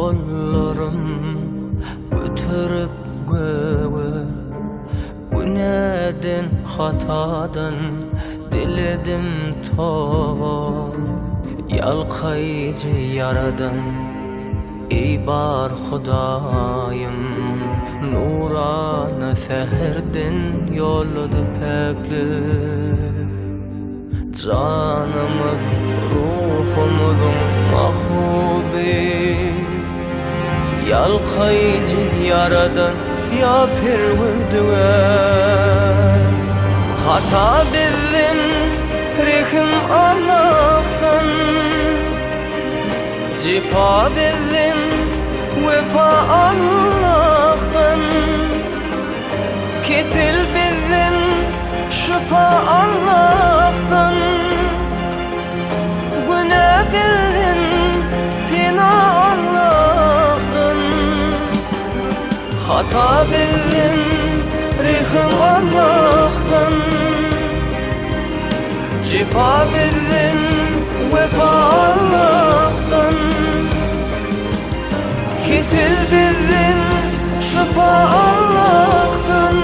kollarım götürüp göğe, güneden hatadan diledim tob. Yalqaycı yaradan ey bar Hudayım, nurana seherden yolladı pekli. Canımız, ruhumuzun mahbubi, yalqaycı yaradan ya Perverdigar. Hata bizim, rehim Allah'tan, cipa bizim, vefa Allah'tan. Kesil bizim, şüpha Allah'tan. Günah bizim, pina Allah'tan. Hata bizim, rehim Allah'tan, cipa bizim, vefa Allah'tan. Kesil bizim, şüpha Allah'tan.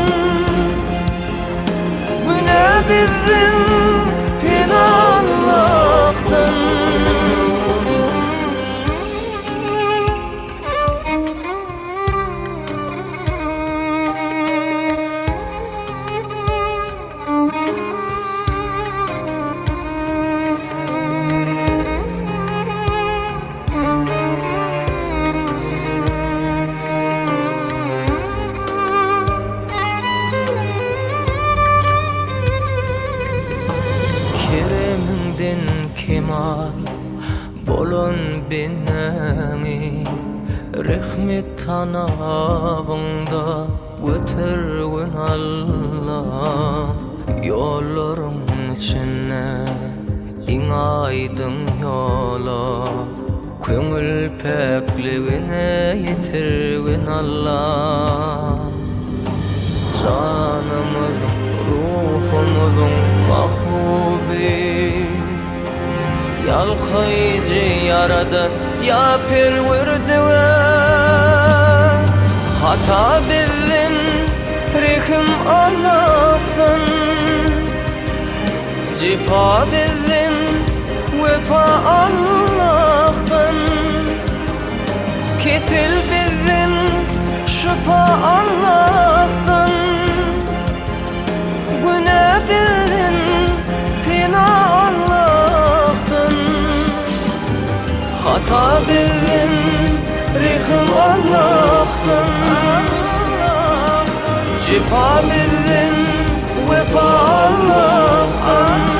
Günah bizim, pina Allah'tan. Kereminden kemal bolon beneni, rahmet tanabında götürgün Allah. Yollarım içine in aydın yola, köngül pekliğine yetirgün Allah. Canımızın, ruhumuzun mahbubi, yalqaycı yaradan ya Perverdigar. Hata bizim, rehim Allah'tan, cipa bizim, vefa Allah'tan. Kesil bizim, şüpha Allah'tan. Günah bizim, pina Allah'tan. Hata bizim, rehim Allah'tan, cipa bizim, vefa Allah'tan.